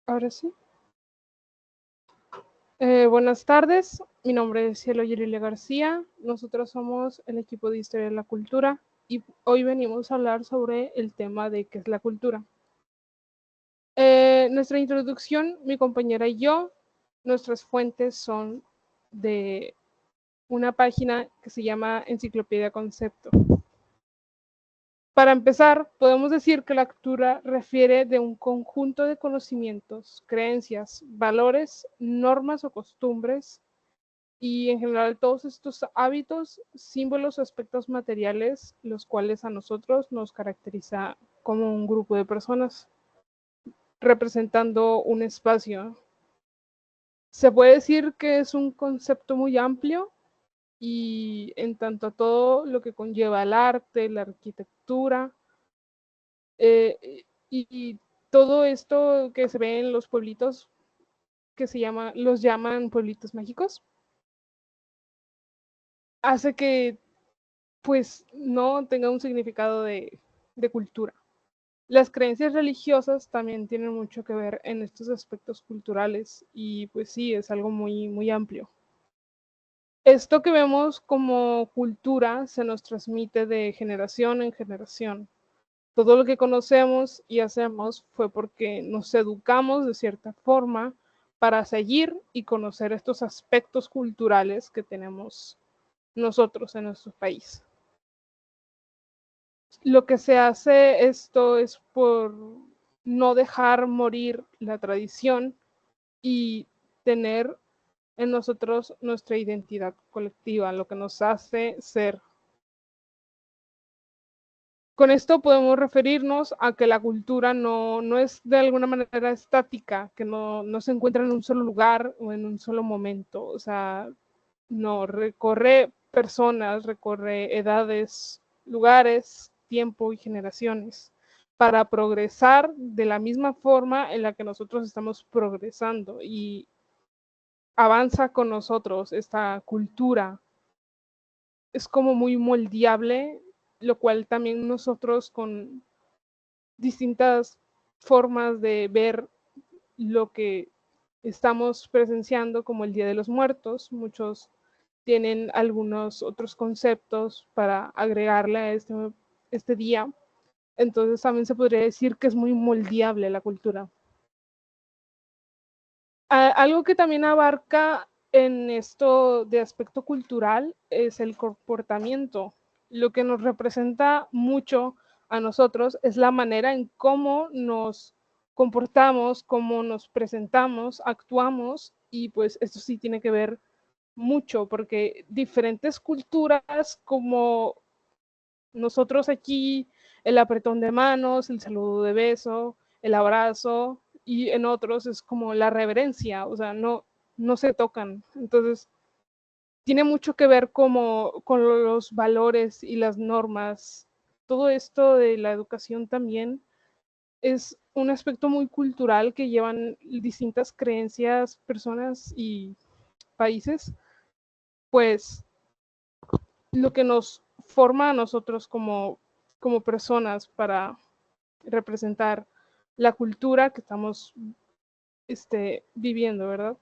Ahora sí. Buenas tardes, mi nombre es Cielo Yerilia García. Nosotros somos el equipo de Historia de la Cultura y hoy venimos a hablar sobre el tema de qué es la cultura. Nuestra introducción, mi compañera y yo, nuestras fuentes son de una página que se llama Enciclopedia Concepto. Para empezar, podemos decir que la cultura refiere de un conjunto de conocimientos, creencias, valores, normas o costumbres y en general todos estos hábitos, símbolos o aspectos materiales, los cuales a nosotros nos caracteriza como un grupo de personas representando un espacio. Se puede decir que es un concepto muy amplio y en tanto a todo lo que conlleva el arte, la arquitectura, y todo esto que se ve en los pueblitos que los llaman pueblitos mágicos, hace que pues no tenga un significado de cultura. Las creencias religiosas también tienen mucho que ver en estos aspectos culturales y pues sí, es algo muy, muy amplio. Esto que vemos como cultura se nos transmite de generación en generación. Todo lo que conocemos y hacemos fue porque nos educamos de cierta forma para seguir y conocer estos aspectos culturales que tenemos nosotros en nuestro país. Lo que se hace esto es por no dejar morir la tradición y tener en nosotros nuestra identidad colectiva, lo que nos hace ser. Con esto podemos referirnos a que la cultura no es de alguna manera estática, que no se encuentra en un solo lugar o en un solo momento. O sea, no, recorre personas, recorre edades, lugares, tiempo y generaciones para progresar de la misma forma en la que nosotros estamos progresando y avanza con nosotros esta cultura. Es como muy moldeable, lo cual también nosotros con distintas formas de ver lo que estamos presenciando, como el Día de los Muertos. Muchos tienen algunos otros conceptos para agregarle a este día. Entonces también se podría decir que es muy moldeable la cultura. Algo que también abarca en esto de aspecto cultural es el comportamiento. Lo que nos representa mucho a nosotros es la manera en cómo nos comportamos, cómo nos presentamos, actuamos, y pues esto sí tiene que ver mucho porque diferentes culturas, como nosotros aquí, el apretón de manos, el saludo de beso, el abrazo, y en otros es como la reverencia, o sea, no se tocan. Entonces, tiene mucho que ver con los valores y las normas. Todo esto de la educación también es un aspecto muy cultural que llevan distintas creencias, personas y países, pues lo que nos forma a nosotros como personas para representar la cultura que estamos viviendo, ¿verdad?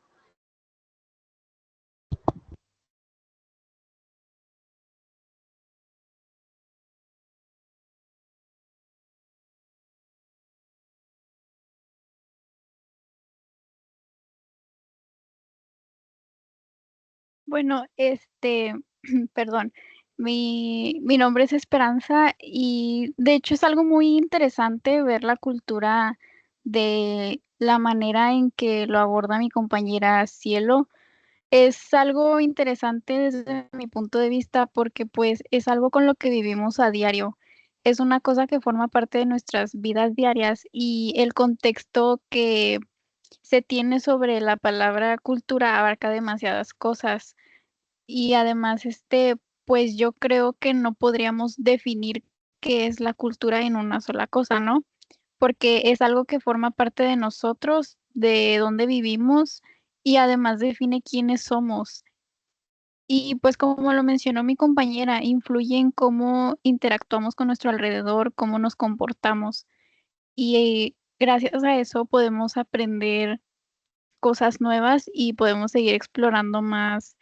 Bueno, perdón, mi nombre es Esperanza y de hecho es algo muy interesante ver la cultura de la manera en que lo aborda mi compañera Cielo. Es algo interesante desde mi punto de vista porque pues es algo con lo que vivimos a diario. Es una cosa que forma parte de nuestras vidas diarias y el contexto que se tiene sobre la palabra cultura abarca demasiadas cosas. Y además, pues yo creo que no podríamos definir qué es la cultura en una sola cosa, ¿no? Porque es algo que forma parte de nosotros, de dónde vivimos y además define quiénes somos. Y pues como lo mencionó mi compañera, influye en cómo interactuamos con nuestro alrededor, cómo nos comportamos. y gracias a eso podemos aprender cosas nuevas y podemos seguir explorando más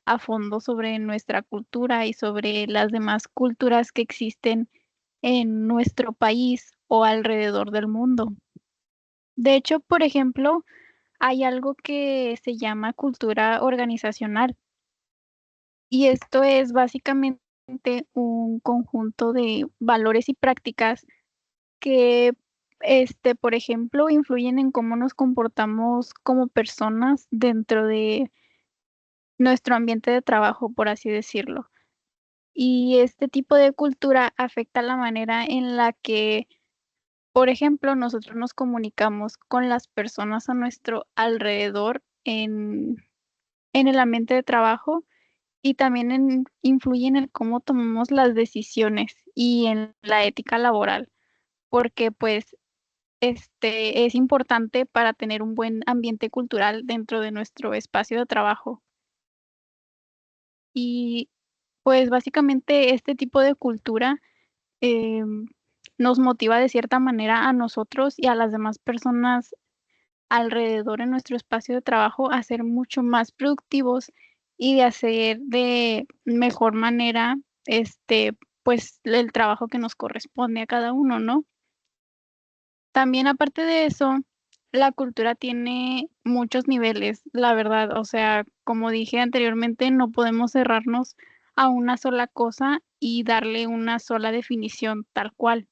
a fondo sobre nuestra cultura y sobre las demás culturas que existen en nuestro país o alrededor del mundo. De hecho, por ejemplo, hay algo que se llama cultura organizacional y esto es básicamente un conjunto de valores y prácticas que, por ejemplo, influyen en cómo nos comportamos como personas dentro de nuestro ambiente de trabajo, por así decirlo. Y este tipo de cultura afecta la manera en la que, por ejemplo, nosotros nos comunicamos con las personas a nuestro alrededor en el ambiente de trabajo y también influye en el cómo tomamos las decisiones y en la ética laboral, porque pues es importante para tener un buen ambiente cultural dentro de nuestro espacio de trabajo. Y pues básicamente este tipo de cultura em, nos motiva de cierta manera a nosotros y a las demás personas alrededor en nuestro espacio de trabajo a ser mucho más productivos y de hacer de mejor manera, pues el trabajo que nos corresponde a cada uno, ¿no? También aparte de eso, la cultura tiene muchos niveles, la verdad. O sea, como dije anteriormente, no podemos cerrarnos a una sola cosa y darle una sola definición tal cual.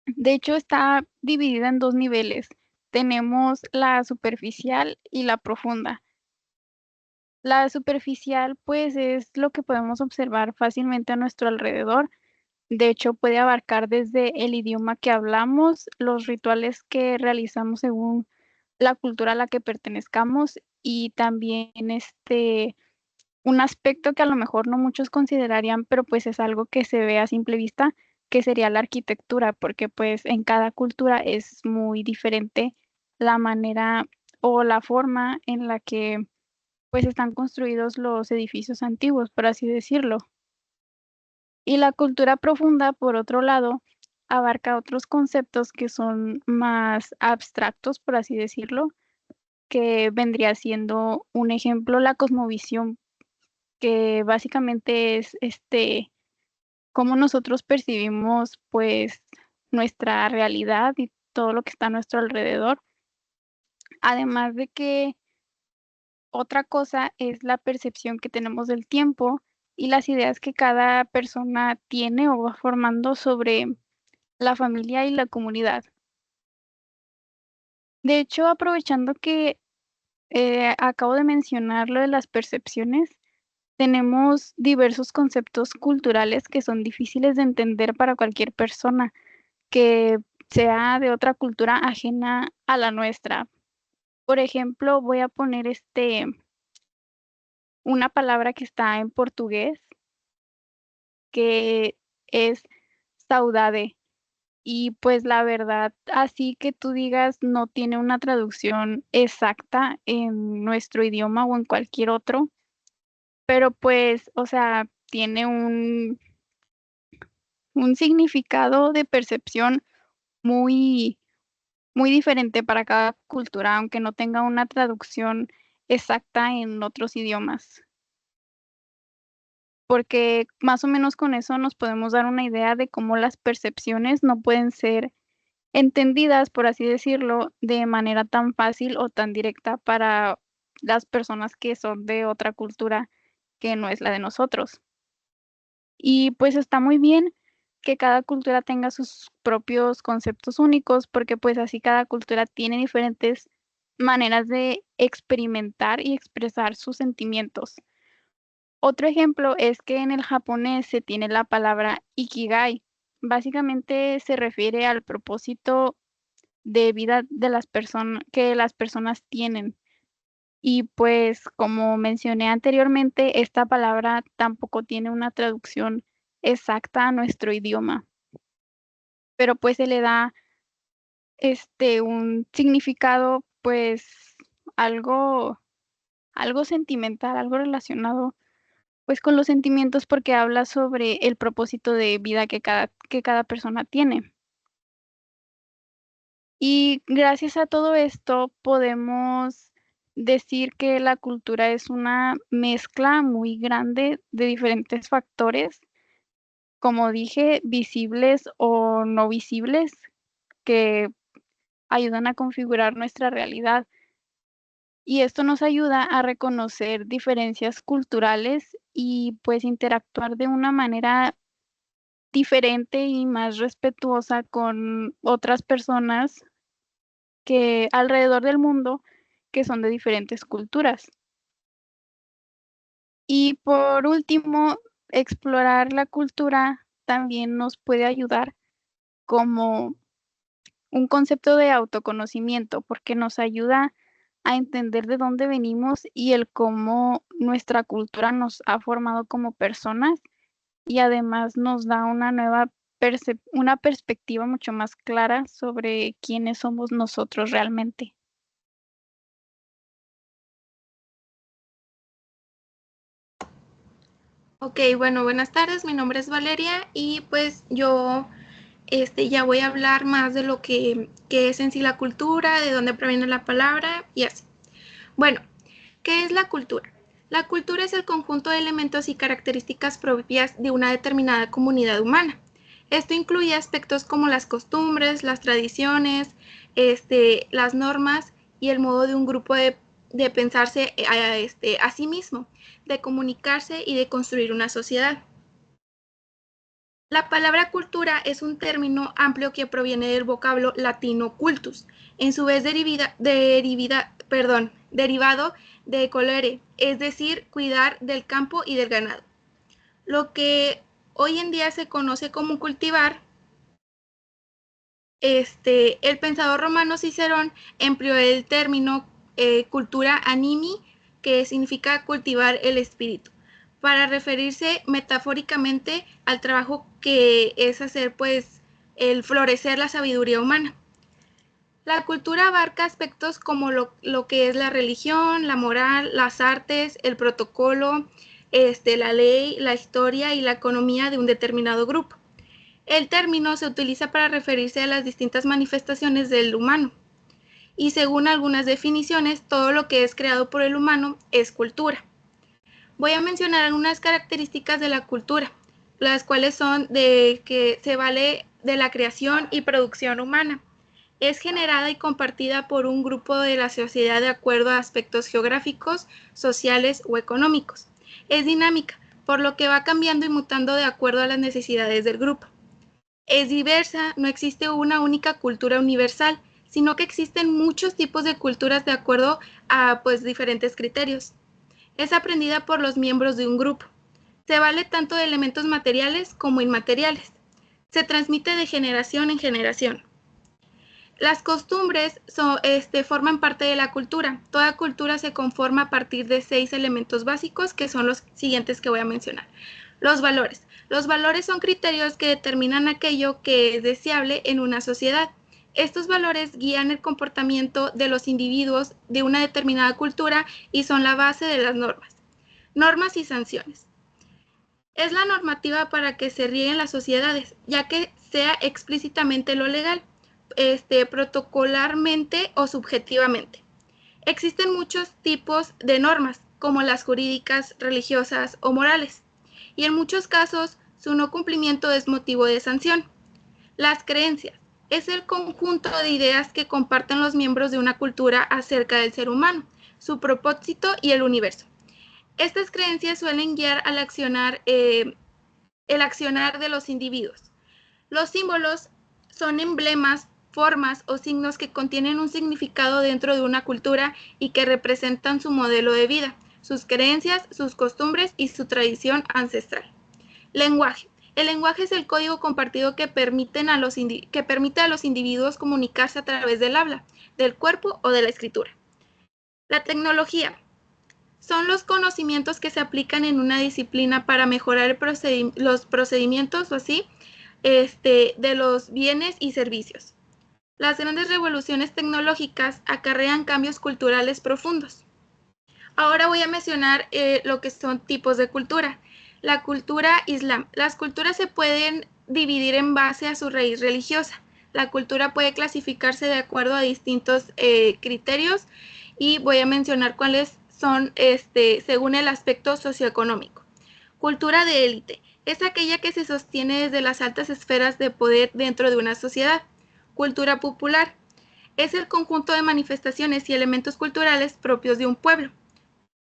De hecho, está dividida en 2 niveles. Tenemos la superficial y la profunda. La superficial, pues, es lo que podemos observar fácilmente a nuestro alrededor. De hecho, puede abarcar desde el idioma que hablamos, los rituales que realizamos según la cultura a la que pertenezcamos y también, un aspecto que a lo mejor no muchos considerarían, pero pues es algo que se ve a simple vista, que sería la arquitectura, porque pues en cada cultura es muy diferente la manera o la forma en la que pues están construidos los edificios antiguos, por así decirlo. Y la cultura profunda, por otro lado, abarca otros conceptos que son más abstractos, por así decirlo, que vendría siendo un ejemplo la cosmovisión, que básicamente es cómo nosotros percibimos pues nuestra realidad y todo lo que está a nuestro alrededor. Además de que otra cosa es la percepción que tenemos del tiempo y las ideas que cada persona tiene o va formando sobre la familia y la comunidad. De hecho, aprovechando que acabo de mencionar lo de las percepciones, tenemos diversos conceptos culturales que son difíciles de entender para cualquier persona que sea de otra cultura ajena a la nuestra. Por ejemplo, voy a poner una palabra que está en portugués, que es saudade. Y pues la verdad, así que tú digas, no tiene una traducción exacta en nuestro idioma o en cualquier otro, pero pues, o sea, tiene un significado de percepción muy, muy diferente para cada cultura, aunque no tenga una traducción exacta en otros idiomas. Porque más o menos con eso nos podemos dar una idea de cómo las percepciones no pueden ser entendidas, por así decirlo, de manera tan fácil o tan directa para las personas que son de otra cultura que no es la de nosotros. Y pues está muy bien que cada cultura tenga sus propios conceptos únicos, porque pues así cada cultura tiene diferentes maneras de experimentar y expresar sus sentimientos. Otro ejemplo es que en el japonés se tiene la palabra ikigai. Básicamente se refiere al propósito de vida de las personas que las personas tienen. Y pues, como mencioné anteriormente, esta palabra tampoco tiene una traducción exacta a nuestro idioma, pero pues se le da un significado, pues algo, algo sentimental, algo relacionado pues con los sentimientos porque habla sobre el propósito de vida que cada persona tiene. Y gracias a todo esto podemos decir que la cultura es una mezcla muy grande de diferentes factores, como dije, visibles o no visibles, que ayudan a configurar nuestra realidad. Y esto nos ayuda a reconocer diferencias culturales y pues interactuar de una manera diferente y más respetuosa con otras personas que alrededor del mundo que son de diferentes culturas. Y por último, explorar la cultura también nos puede ayudar como un concepto de autoconocimiento, porque nos ayuda a entender de dónde venimos y el cómo nuestra cultura nos ha formado como personas y además nos da una nueva una perspectiva mucho más clara sobre quiénes somos nosotros realmente. Ok, bueno, buenas tardes, mi nombre es Valeria y pues yo ya voy a hablar más de lo que es en sí la cultura, de dónde proviene la palabra y así. Bueno, ¿qué es la cultura? La cultura es el conjunto de elementos y características propias de una determinada comunidad humana. Esto incluye aspectos como las costumbres, las tradiciones, las normas y el modo de un grupo de pensarse a sí mismo, de comunicarse y de construir una sociedad. La palabra cultura es un término amplio que proviene del vocablo latino cultus, en su vez derivado de colere, es decir, cuidar del campo y del ganado. Lo que hoy en día se conoce como cultivar, el pensador romano Cicerón empleó el término cultura animi, que significa cultivar el espíritu, para referirse metafóricamente al trabajo que es hacer pues el florecer la sabiduría humana. La cultura abarca aspectos como lo que es la religión, la moral, las artes, el protocolo, la ley, la historia y la economía de un determinado grupo. El término se utiliza para referirse a las distintas manifestaciones del humano. Y según algunas definiciones, todo lo que es creado por el humano es cultura. Voy a mencionar algunas características de la cultura, las cuales son de que se vale de la creación y producción humana. Es generada y compartida por un grupo de la sociedad de acuerdo a aspectos geográficos, sociales o económicos. Es dinámica, por lo que va cambiando y mutando de acuerdo a las necesidades del grupo. Es diversa, no existe una única cultura universal, sino que existen muchos tipos de culturas de acuerdo a pues diferentes criterios. Es aprendida por los miembros de un grupo. Se vale tanto de elementos materiales como inmateriales. Se transmite de generación en generación. Las costumbres forman parte de la cultura. Toda cultura se conforma a partir de 6 elementos básicos, que son los siguientes que voy a mencionar. Los valores. Los valores son criterios que determinan aquello que es deseable en una sociedad. Estos valores guían el comportamiento de los individuos de una determinada cultura y son la base de las normas. Normas y sanciones. Es la normativa para que se rieguen las sociedades, ya que sea explícitamente lo legal, protocolarmente o subjetivamente. Existen muchos tipos de normas, como las jurídicas, religiosas o morales, y en muchos casos su no cumplimiento es motivo de sanción. Las creencias es el conjunto de ideas que comparten los miembros de una cultura acerca del ser humano, su propósito y el universo. Estas creencias suelen guiar al el accionar de los individuos. Los símbolos son emblemas, formas o signos que contienen un significado dentro de una cultura y que representan su modelo de vida, sus creencias, sus costumbres y su tradición ancestral. Lenguaje. El lenguaje es el código compartido que permite a los individuos comunicarse a través del habla, del cuerpo o de la escritura. La tecnología son los conocimientos que se aplican en una disciplina para mejorar los procedimientos o así de los bienes y servicios. Las grandes revoluciones tecnológicas acarrean cambios culturales profundos. Ahora voy a mencionar lo que son tipos de cultura. La cultura islam. Las culturas se pueden dividir en base a su raíz religiosa. La cultura puede clasificarse de acuerdo a distintos criterios y voy a mencionar cuáles son según el aspecto socioeconómico. Cultura de élite es aquella que se sostiene desde las altas esferas de poder dentro de una sociedad. Cultura popular es el conjunto de manifestaciones y elementos culturales propios de un pueblo.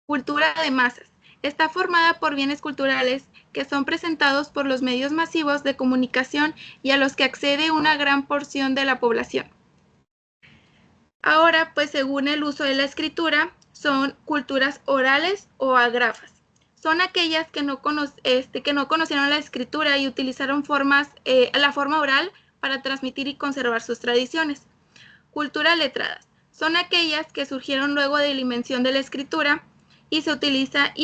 Cultura de masas está formada por bienes culturales que son presentados por los medios masivos de comunicación y a los que accede una gran porción de la población. Ahora, pues según el uso de la escritura, son culturas orales o agrafas. Son aquellas que no conocieron la escritura y utilizaron la forma oral para transmitir y conservar sus tradiciones. Culturas letradas son aquellas que surgieron luego de la invención de la escritura y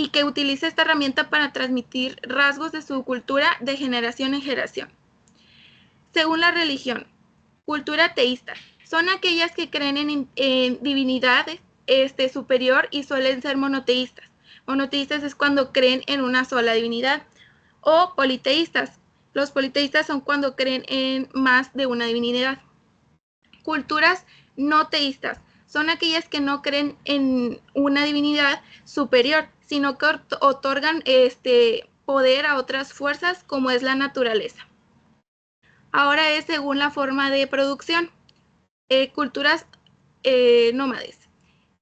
que utiliza esta herramienta para transmitir rasgos de su cultura de generación en generación. Según la religión, cultura teísta son aquellas que creen en divinidades superior y suelen ser monoteístas. Monoteístas es cuando creen en una sola divinidad. O politeístas. Los politeístas son cuando creen en más de una divinidad. Culturas no teístas son aquellas que no creen en una divinidad superior, sino que otorgan poder a otras fuerzas como es la naturaleza. Ahora es según la forma de producción. Culturas nómades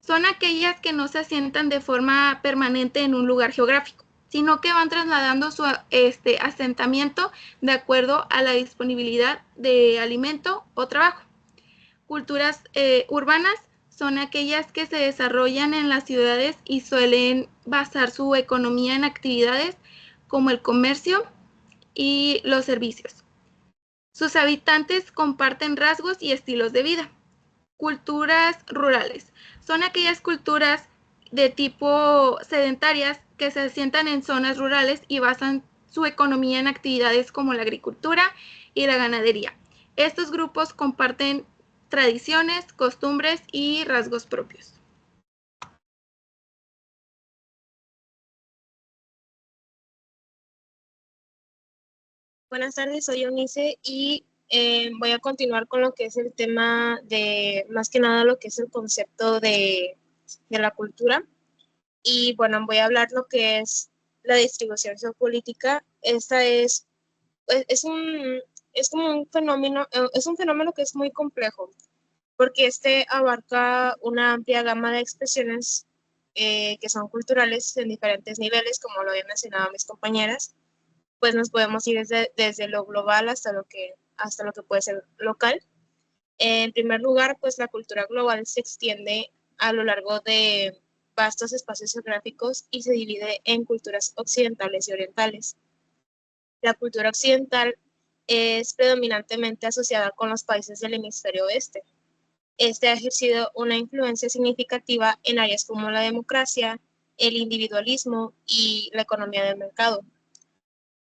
son aquellas que no se asientan de forma permanente en un lugar geográfico, sino que van trasladando su asentamiento de acuerdo a la disponibilidad de alimento o trabajo. Culturas urbanas son aquellas que se desarrollan en las ciudades y suelen basar su economía en actividades como el comercio y los servicios. Sus habitantes comparten rasgos y estilos de vida. Culturas rurales son aquellas culturas de tipo sedentarias que se asientan en zonas rurales y basan su economía en actividades como la agricultura y la ganadería. Estos grupos comparten tradiciones, costumbres y rasgos propios. Buenas tardes, soy Eunice y voy a continuar con lo que es el tema de, más que nada, lo que es el concepto de la cultura. Y bueno, voy a hablar lo que es la distribución geopolítica. Esta es como un fenómeno, es un fenómeno que es muy complejo, porque abarca una amplia gama de expresiones que son culturales en diferentes niveles, como lo habían mencionado mis compañeras. Pues nos podemos ir desde lo global hasta lo que puede ser local. En primer lugar, pues la cultura global se extiende a lo largo de vastos espacios geográficos y se divide en culturas occidentales y orientales. La cultura occidental es predominantemente asociada con los países del hemisferio oeste. Ha ejercido una influencia significativa en áreas como la democracia, el individualismo y la economía del mercado.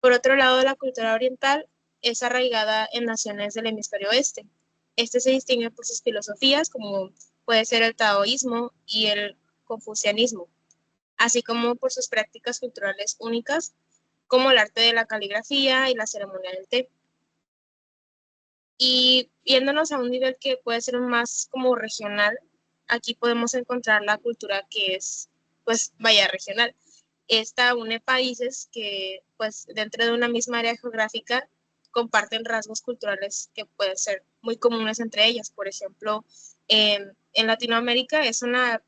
Por otro lado, la cultura oriental es arraigada en naciones del hemisferio oeste. Se distingue por sus filosofías, como puede ser el taoísmo y el confucianismo, así como por sus prácticas culturales únicas, como el arte de la caligrafía y la ceremonia del té. Y viéndonos a un nivel que puede ser más como regional, aquí podemos encontrar la cultura que es, pues, regional. Esta une países que, pues, dentro de una misma área geográfica comparten rasgos culturales que pueden ser muy comunes entre ellas. Por ejemplo, en Latinoamérica es una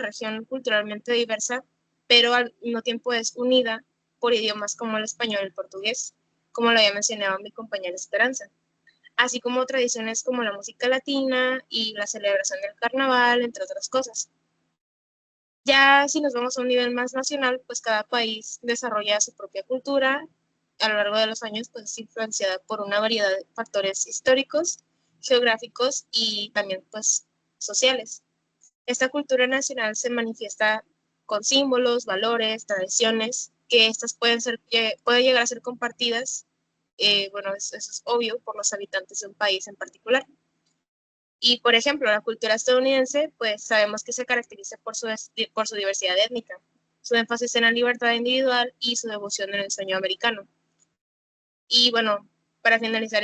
región culturalmente diversa, pero al mismo tiempo es unida por idiomas como el español y el portugués, como lo había mencionado mi compañera Esperanza, así como tradiciones como la música latina y la celebración del carnaval, entre otras cosas. Ya si nos vamos a un nivel más nacional, pues cada país desarrolla su propia cultura. A lo largo de los años, pues es influenciada por una variedad de factores históricos, geográficos y también, pues, sociales. Esta cultura nacional se manifiesta con símbolos, valores, tradiciones, que estas pueden llegar a ser compartidas, bueno, eso es obvio, por los habitantes de un país en particular. Y, por ejemplo, la cultura estadounidense, pues sabemos que se caracteriza por su diversidad étnica, su énfasis en la libertad individual y su devoción en el sueño americano. Y bueno, para finalizar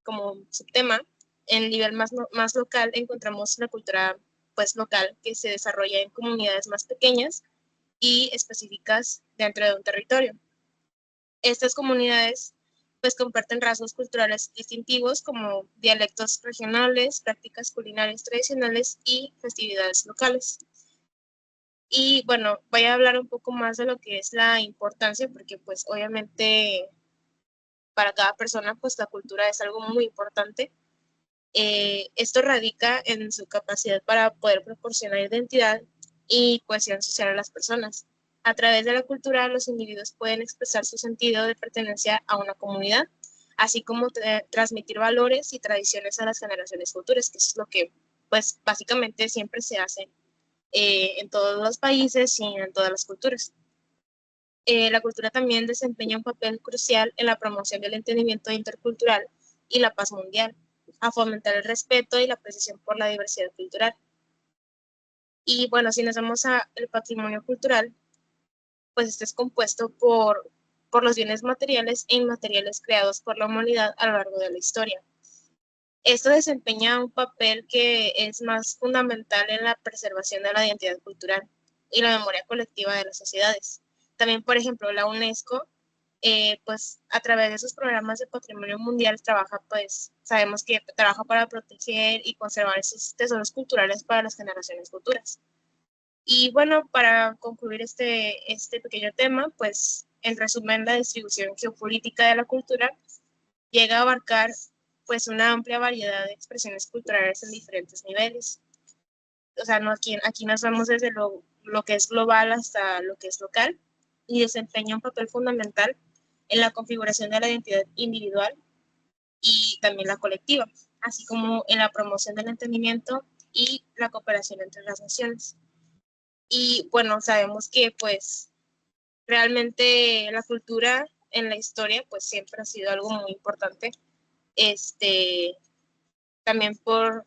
como subtema, en el nivel más local encontramos la cultura pues local que se desarrolla en comunidades más pequeñas y específicas dentro de un territorio. Estas comunidades pues comparten rasgos culturales distintivos como dialectos regionales, prácticas culinarias tradicionales y festividades locales. Y bueno, voy a hablar un poco más de lo que es la importancia, porque pues obviamente para cada persona pues la cultura es algo muy importante. Esto radica en su capacidad para poder proporcionar identidad y cohesión social a las personas. A través de la cultura, los individuos pueden expresar su sentido de pertenencia a una comunidad, así como transmitir valores y tradiciones a las generaciones futuras, que es lo que pues básicamente siempre se hace en todos los países y en todas las culturas. La cultura también desempeña un papel crucial en la promoción del entendimiento intercultural y la paz mundial, a fomentar el respeto y la apreciación por la diversidad cultural. Y bueno, si nos vamos al patrimonio cultural, pues este es compuesto por los bienes materiales e inmateriales creados por la humanidad a lo largo de la historia. Esto desempeña un papel que es más fundamental en la preservación de la identidad cultural y la memoria colectiva de las sociedades. También, por ejemplo, la UNESCO, pues a través de sus programas de patrimonio mundial trabaja, pues sabemos que trabaja para proteger y conservar esos tesoros culturales para las generaciones futuras. Y bueno, para concluir este pequeño tema, pues en resumen, la distribución geopolítica de la cultura llega a abarcar pues una amplia variedad de expresiones culturales en diferentes niveles. O sea, no, aquí nos vamos desde lo que es global hasta lo que es local y desempeña un papel fundamental en la configuración de la identidad individual y también la colectiva, así como en la promoción del entendimiento y la cooperación entre las naciones. Y bueno, sabemos que pues realmente la cultura en la historia pues siempre ha sido algo muy importante, también por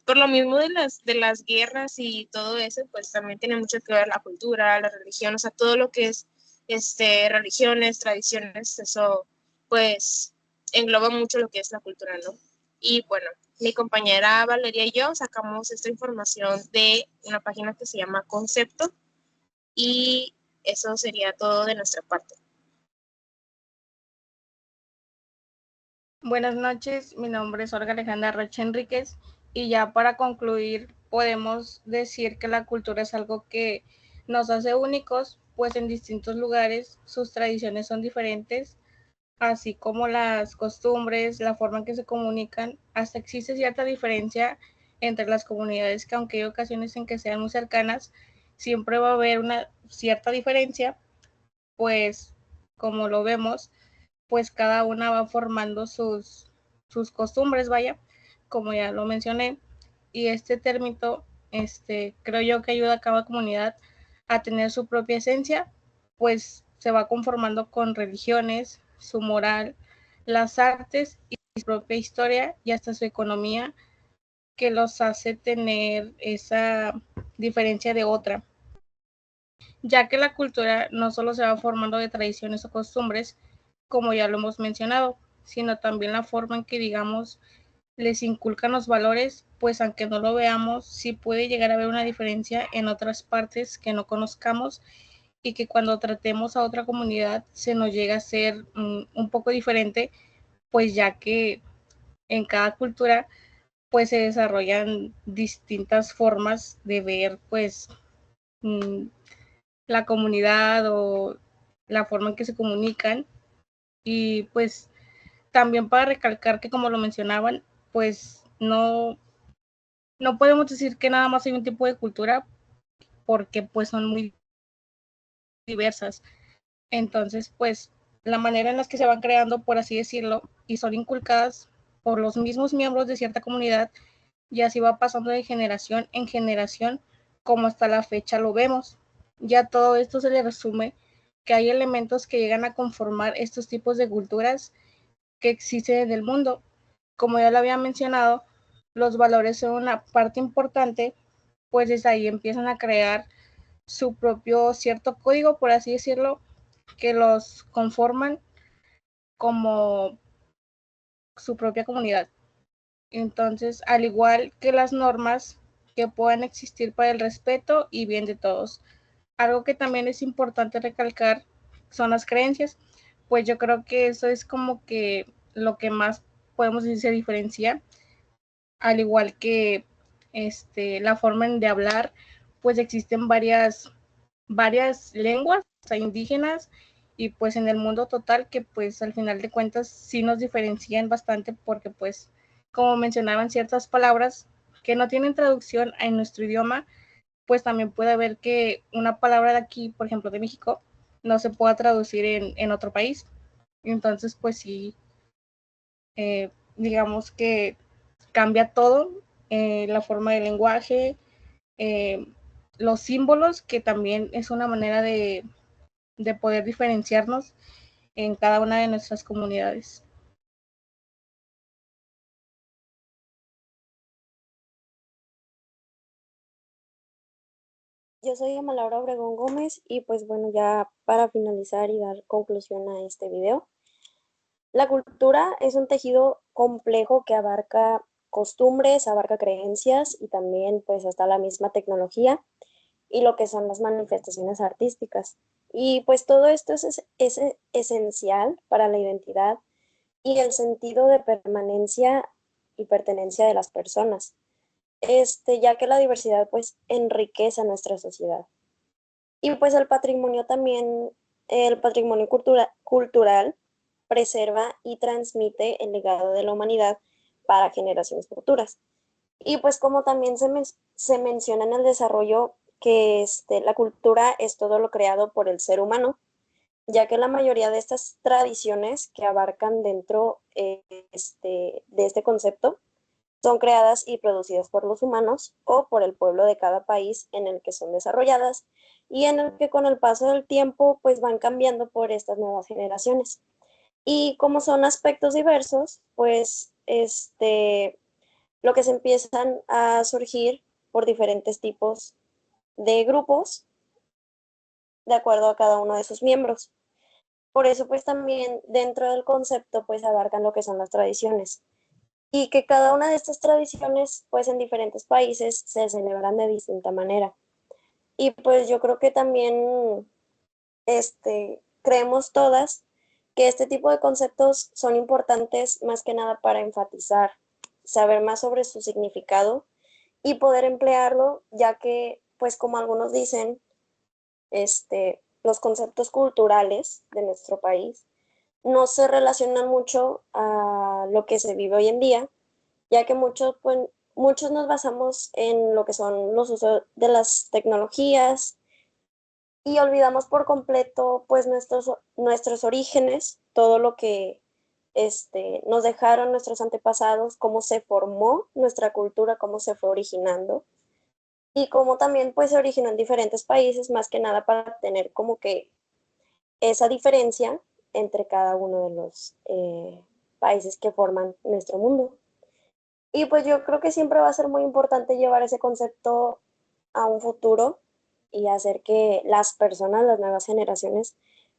lo mismo de las guerras y todo eso, pues también tiene mucho que ver la cultura, la religión, o sea, todo lo que es religiones, tradiciones, eso pues engloba mucho lo que es la cultura, ¿no? Y bueno, mi compañera Valeria y yo sacamos esta información de una página que se llama Concepto y eso sería todo de nuestra parte. Buenas noches, mi nombre es Olga Alejandra Rocha Enríquez y ya para concluir podemos decir que la cultura es algo que nos hace únicos, pues en distintos lugares sus tradiciones son diferentes, así como las costumbres, la forma en que se comunican, hasta existe cierta diferencia entre las comunidades que aunque hay ocasiones en que sean muy cercanas, siempre va a haber una cierta diferencia, pues como lo vemos, pues cada una va formando sus costumbres, vaya, como ya lo mencioné, y este término, creo yo que ayuda a cada comunidad a tener su propia esencia, pues se va conformando con religiones, su moral, las artes y su propia historia y hasta su economía que los hace tener esa diferencia de otra, ya que la cultura no solo se va formando de tradiciones o costumbres, como ya lo hemos mencionado, sino también la forma en que, digamos, les inculcan los valores, pues aunque no lo veamos, sí puede llegar a haber una diferencia en otras partes que no conozcamos y que cuando tratemos a otra comunidad se nos llega a ser un poco diferente, pues ya que en cada cultura pues se desarrollan distintas formas de ver pues la comunidad o la forma en que se comunican y pues también para recalcar que como lo mencionaban, pues no podemos decir que nada más hay un tipo de cultura porque pues son muy diversas. Entonces, pues la manera en la que se van creando, por así decirlo, y son inculcadas por los mismos miembros de cierta comunidad, y así va pasando de generación en generación, como hasta la fecha lo vemos. Ya todo esto se le resume que hay elementos que llegan a conformar estos tipos de culturas que existen en el mundo. Como ya lo había mencionado, los valores son una parte importante, pues desde ahí empiezan a crear su propio cierto código, por así decirlo, que los conforman como su propia comunidad. Entonces, al igual que las normas que puedan existir para el respeto y bien de todos. Algo que también es importante recalcar son las creencias, pues yo creo que eso es como que lo que más podemos decir se diferencia, al igual que la forma de hablar, pues existen varias lenguas indígenas y pues en el mundo total que pues al final de cuentas sí nos diferencian bastante porque pues como mencionaban ciertas palabras que no tienen traducción en nuestro idioma, pues también puede haber que una palabra de aquí, por ejemplo de México, no se pueda traducir en otro país. Entonces pues sí, digamos que cambia todo, la forma del lenguaje, eh, los símbolos, que también es una manera de poder diferenciarnos en cada una de nuestras comunidades. Yo soy Emma Laura Obregón Gómez y pues bueno, ya para finalizar y dar conclusión a este video, la cultura es un tejido complejo que abarca costumbres, abarca creencias y también pues hasta la misma tecnología y lo que son las manifestaciones artísticas. Y pues todo esto es esencial para la identidad y el sentido de permanencia y pertenencia de las personas, ya que la diversidad pues enriquece a nuestra sociedad. Y pues el patrimonio también, el patrimonio cultural preserva y transmite el legado de la humanidad para generaciones futuras. Y pues como también se menciona en el desarrollo que la cultura es todo lo creado por el ser humano, ya que la mayoría de estas tradiciones que abarcan dentro de este concepto son creadas y producidas por los humanos o por el pueblo de cada país en el que son desarrolladas y en el que con el paso del tiempo pues van cambiando por estas nuevas generaciones. Y como son aspectos diversos, pues lo que se empiezan a surgir por diferentes tipos de grupos de acuerdo a cada uno de sus miembros. Por eso pues también dentro del concepto pues abarcan lo que son las tradiciones y que cada una de estas tradiciones pues en diferentes países se celebran de distinta manera. Y pues yo creo que también creemos todas que este tipo de conceptos son importantes más que nada para enfatizar, saber más sobre su significado y poder emplearlo, ya que, pues como algunos dicen, los conceptos culturales de nuestro país no se relacionan mucho a lo que se vive hoy en día, ya que muchos nos basamos en lo que son los usos de las tecnologías y olvidamos por completo pues nuestros orígenes, todo lo que nos dejaron nuestros antepasados, cómo se formó nuestra cultura, cómo se fue originando y cómo también pues se originó en diferentes países, más que nada para tener como que esa diferencia entre cada uno de los países que forman nuestro mundo. Y pues yo creo que siempre va a ser muy importante llevar ese concepto a un futuro y hacer que las personas, las nuevas generaciones,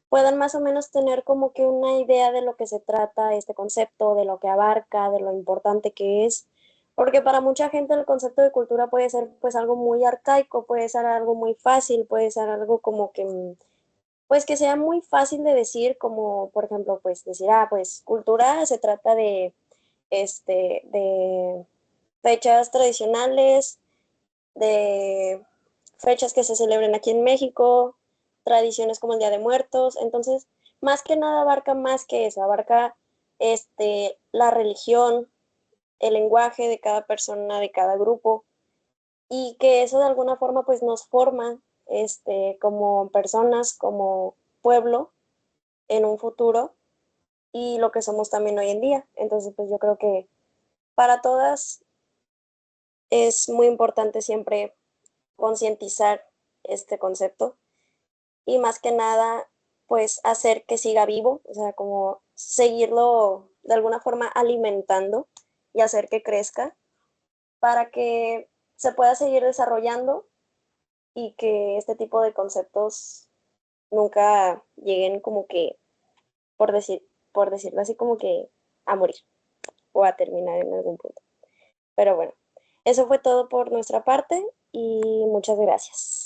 puedan más o menos tener como que una idea de lo que se trata este concepto, de lo que abarca, de lo importante que es, porque para mucha gente el concepto de cultura puede ser pues algo muy arcaico, puede ser algo muy fácil, puede ser algo como que pues que sea muy fácil de decir, como por ejemplo pues decir, pues cultura se trata de fechas tradicionales, de fechas que se celebren aquí en México, tradiciones como el Día de Muertos. Entonces, más que nada abarca más que eso, abarca la religión, el lenguaje de cada persona, de cada grupo, y que eso de alguna forma pues nos forma como personas, como pueblo en un futuro y lo que somos también hoy en día. Entonces, pues yo creo que para todas es muy importante siempre concientizar este concepto y más que nada, pues hacer que siga vivo, o sea, como seguirlo de alguna forma alimentando y hacer que crezca para que se pueda seguir desarrollando y que este tipo de conceptos nunca lleguen como que, por decirlo así, como que a morir. o a terminar en algún punto. Pero bueno, eso fue todo por nuestra parte y muchas gracias.